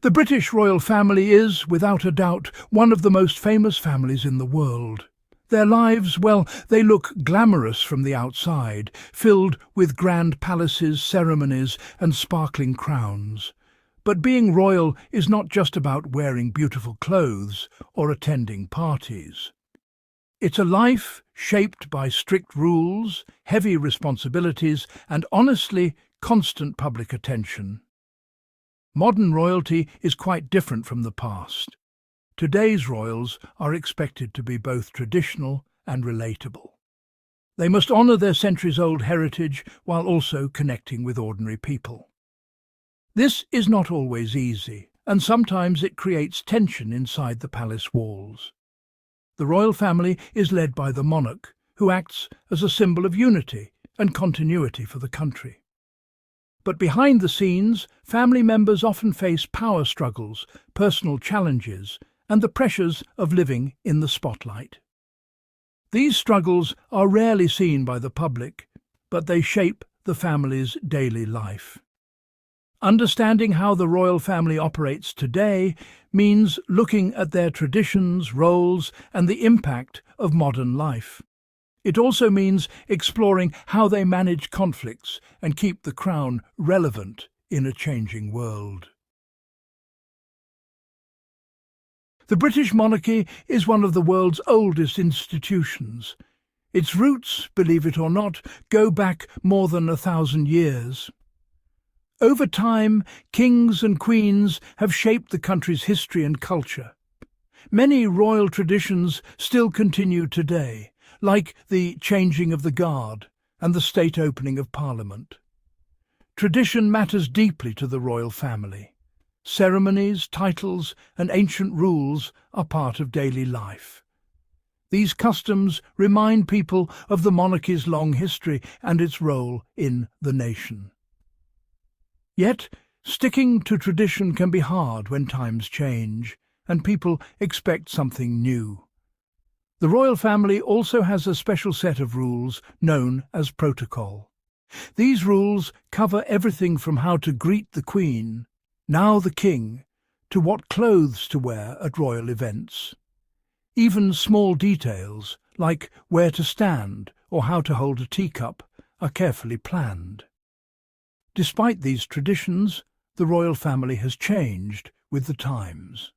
The British royal family is, without a doubt, one of the most famous families in the world. Their lives, well, they look glamorous from the outside, filled with grand palaces, ceremonies, and sparkling crowns. But being royal is not just about wearing beautiful clothes or attending parties. It's a life shaped by strict rules, heavy responsibilities, and honestly, constant public attention. Modern royalty is quite different from the past. Today's royals are expected to be both traditional and relatable. They must honour their centuries-old heritage while also connecting with ordinary people. This is not always easy, and sometimes it creates tension inside the palace walls. The royal family is led by the monarch, who acts as a symbol of unity and continuity for the country. But behind the scenes, family members often face power struggles, personal challenges, and the pressures of living in the spotlight. These struggles are rarely seen by the public, but they shape the family's daily life. Understanding how the royal family operates today means looking at their traditions, roles, and the impact of modern life. It also means exploring how they manage conflicts and keep the crown relevant in a changing world. The British monarchy is one of the world's oldest institutions. Its roots, believe it or not, go back more than 1,000 years. Over time, kings and queens have shaped the country's history and culture. Many royal traditions still continue today, like the changing of the guard and the state opening of Parliament. Tradition matters deeply to the royal family. Ceremonies, titles, and ancient rules are part of daily life. These customs remind people of the monarchy's long history and its role in the nation. Yet, sticking to tradition can be hard when times change, and people expect something new. The royal family also has a special set of rules known as protocol. These rules cover everything from how to greet the Queen, now the King, to what clothes to wear at royal events. Even small details, like where to stand or how to hold a teacup, are carefully planned. Despite these traditions, the royal family has changed with the times.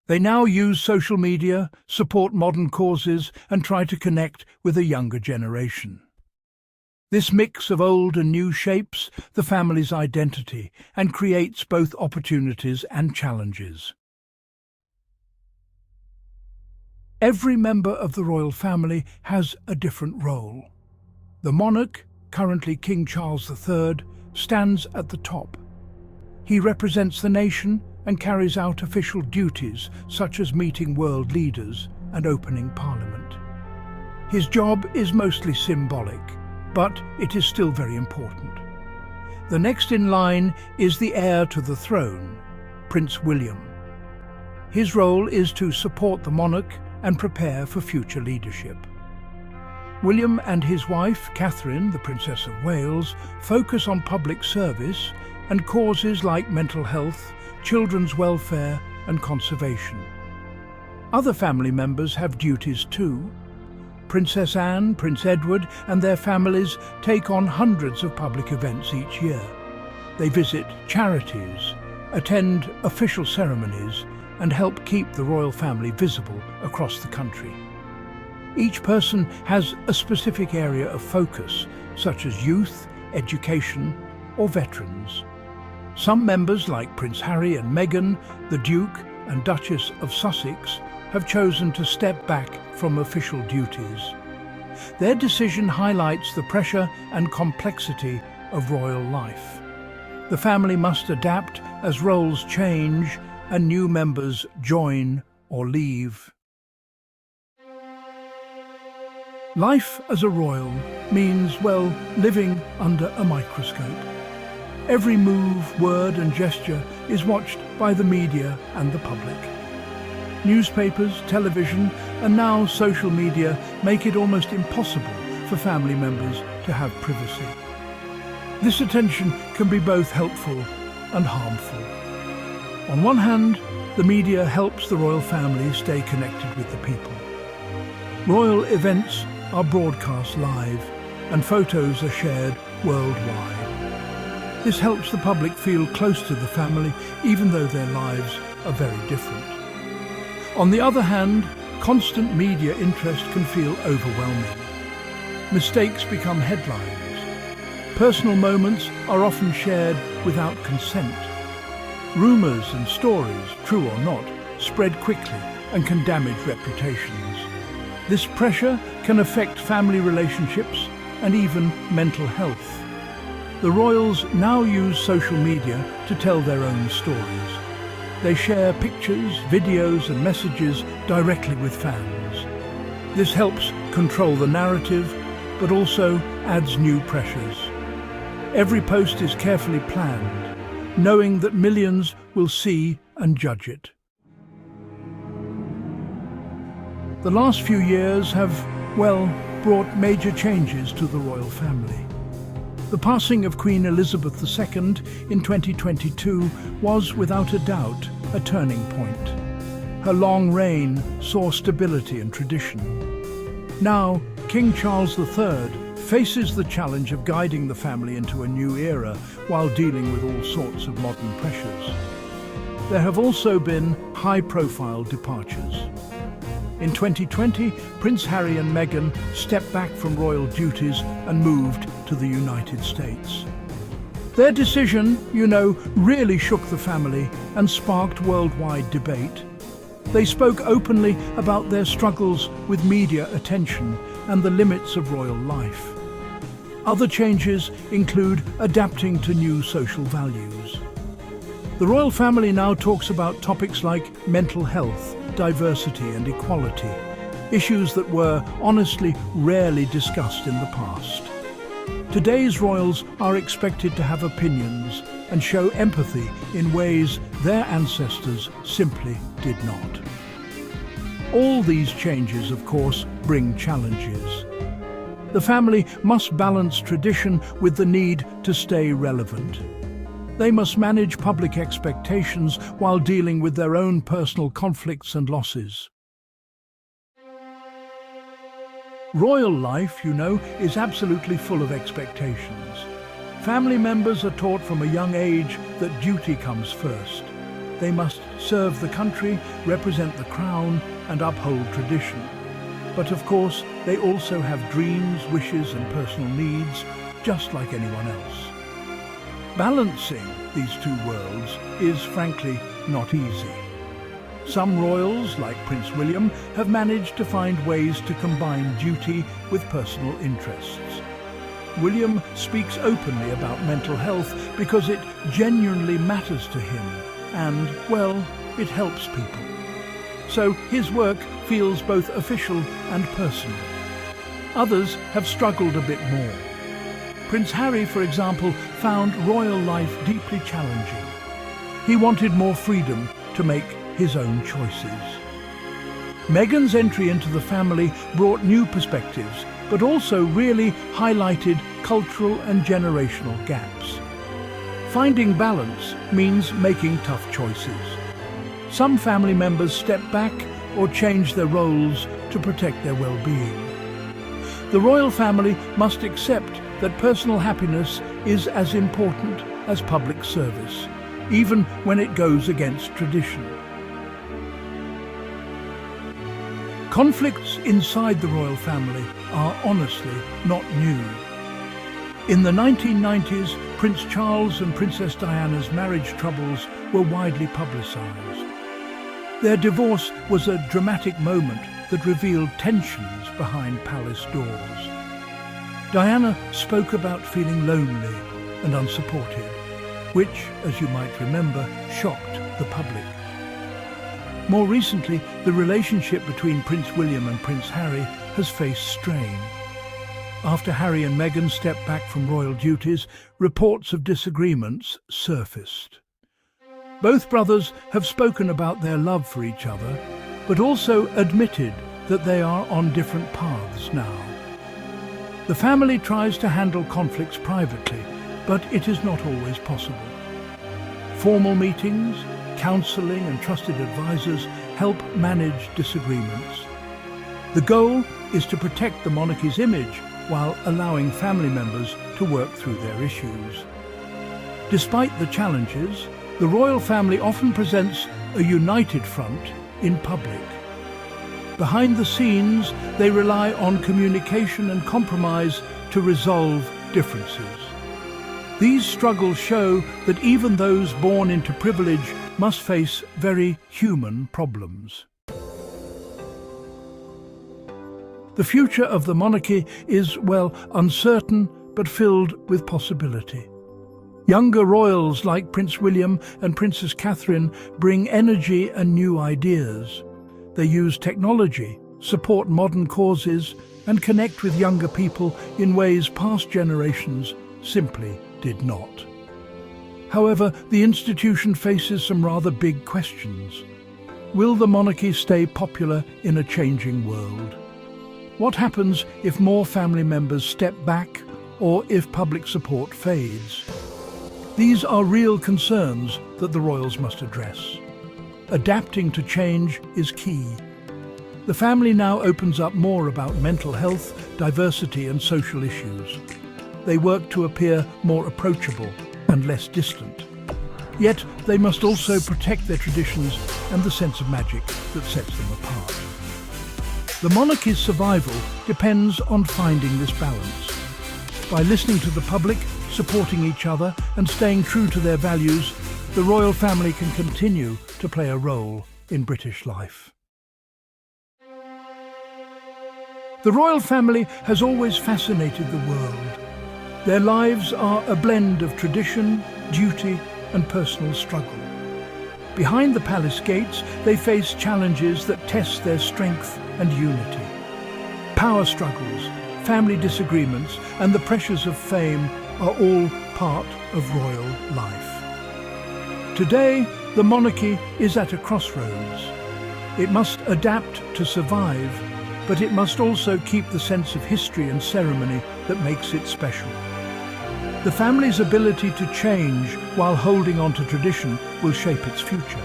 They now use social media, support modern causes, and try to connect with a younger generation. This mix of old and new shapes the family's identity and creates both opportunities and challenges. Every member of the royal family has a different role. The monarch, currently King Charles III, stands at the top. He represents the nation and carries out official duties such as meeting world leaders and opening Parliament. His job is mostly symbolic, but it is still very important. The next in line is the heir to the throne, Prince William. His role is to support the monarch and prepare for future leadership. William and his wife, Catherine, the Princess of Wales, focus on public service and causes like mental health, children's welfare and conservation. Other family members have duties too. Princess Anne, Prince Edward and their families take on hundreds of public events each year. They visit charities, attend official ceremonies and help keep the royal family visible across the country. Each person has a specific area of focus, such as youth, education, or veterans. Some members, like Prince Harry and Meghan, the Duke and Duchess of Sussex, have chosen to step back from official duties. Their decision highlights the pressure and complexity of royal life. The family must adapt as roles change and new members join or leave. Life as a royal means, well, living under a microscope. Every move, word and gesture is watched by the media and the public. Newspapers, television and now social media make it almost impossible for family members to have privacy. This attention can be both helpful and harmful. On one hand, the media helps the royal family stay connected with the people. Royal events are broadcast live and photos are shared worldwide. This helps the public feel close to the family, even though their lives are very different. On the other hand, constant media interest can feel overwhelming. Mistakes become headlines. Personal moments are often shared without consent. Rumours and stories, true or not, spread quickly and can damage reputations. This pressure can affect family relationships and even mental health. The royals now use social media to tell their own stories. They share pictures, videos and messages directly with fans. This helps control the narrative, but also adds new pressures. Every post is carefully planned, knowing that millions will see and judge it. The last few years have, well, brought major changes to the royal family. The passing of Queen Elizabeth II in 2022 was, without a doubt, a turning point. Her long reign saw stability and tradition. Now, King Charles III faces the challenge of guiding the family into a new era while dealing with all sorts of modern pressures. There have also been high-profile departures. In 2020, Prince Harry and Meghan stepped back from royal duties and moved to the United States. Their decision, really shook the family and sparked worldwide debate. They spoke openly about their struggles with media attention and the limits of royal life. Other changes include adapting to new social values. The royal family now talks about topics like mental health, diversity and equality, issues that were honestly rarely discussed in the past. Today's royals are expected to have opinions and show empathy in ways their ancestors simply did not. All these changes, of course, bring challenges. The family must balance tradition with the need to stay relevant. They must manage public expectations while dealing with their own personal conflicts and losses. Royal life, is absolutely full of expectations. Family members are taught from a young age that duty comes first. They must serve the country, represent the crown, and uphold tradition. But of course, they also have dreams, wishes, and personal needs, just like anyone else. Balancing these two worlds is, frankly, not easy. Some royals, like Prince William, have managed to find ways to combine duty with personal interests. William speaks openly about mental health because it genuinely matters to him and, well, it helps people. So his work feels both official and personal. Others have struggled a bit more. Prince Harry, for example, found royal life deeply challenging. He wanted more freedom to make his own choices. Meghan's entry into the family brought new perspectives, but also really highlighted cultural and generational gaps. Finding balance means making tough choices. Some family members step back or change their roles to protect their well-being. The royal family must accept that personal happiness is as important as public service, even when it goes against tradition. Conflicts inside the royal family are honestly not new. In the 1990s, Prince Charles and Princess Diana's marriage troubles were widely publicised. Their divorce was a dramatic moment that revealed tensions behind palace doors. Diana spoke about feeling lonely and unsupported, which, as you might remember, shocked the public. More recently, the relationship between Prince William and Prince Harry has faced strain. After Harry and Meghan stepped back from royal duties, reports of disagreements surfaced. Both brothers have spoken about their love for each other, but also admitted that they are on different paths now. The family tries to handle conflicts privately, but it is not always possible. Formal meetings, counselling and trusted advisors help manage disagreements. The goal is to protect the monarchy's image while allowing family members to work through their issues. Despite the challenges, the royal family often presents a united front in public. Behind the scenes, they rely on communication and compromise to resolve differences. These struggles show that even those born into privilege must face very human problems. The future of the monarchy is, well, uncertain but filled with possibility. Younger royals like Prince William and Princess Catherine bring energy and new ideas. They use technology, support modern causes, and connect with younger people in ways past generations simply did not. However, the institution faces some rather big questions. Will the monarchy stay popular in a changing world? What happens if more family members step back or if public support fades? These are real concerns that the royals must address. Adapting to change is key. The family now opens up more about mental health, diversity and social issues. They work to appear more approachable and less distant. Yet they must also protect their traditions and the sense of magic that sets them apart. The monarchy's survival depends on finding this balance. By listening to the public, supporting each other and staying true to their values, the royal family can continue to play a role in British life. The royal family has always fascinated the world. Their lives are a blend of tradition, duty and personal struggle. Behind the palace gates, they face challenges that test their strength and unity. Power struggles, family disagreements and the pressures of fame are all part of royal life. Today, the monarchy is at a crossroads. It must adapt to survive, but it must also keep the sense of history and ceremony that makes it special. The family's ability to change while holding on to tradition will shape its future.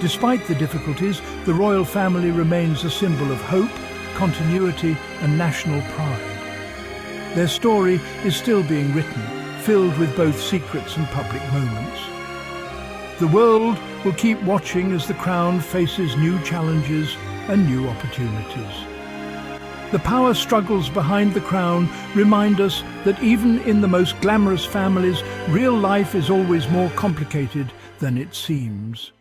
Despite the difficulties, the royal family remains a symbol of hope, continuity and national pride. Their story is still being written, filled with both secrets and public moments. The world will keep watching as the crown faces new challenges and new opportunities. The power struggles behind the crown remind us that even in the most glamorous families, real life is always more complicated than it seems.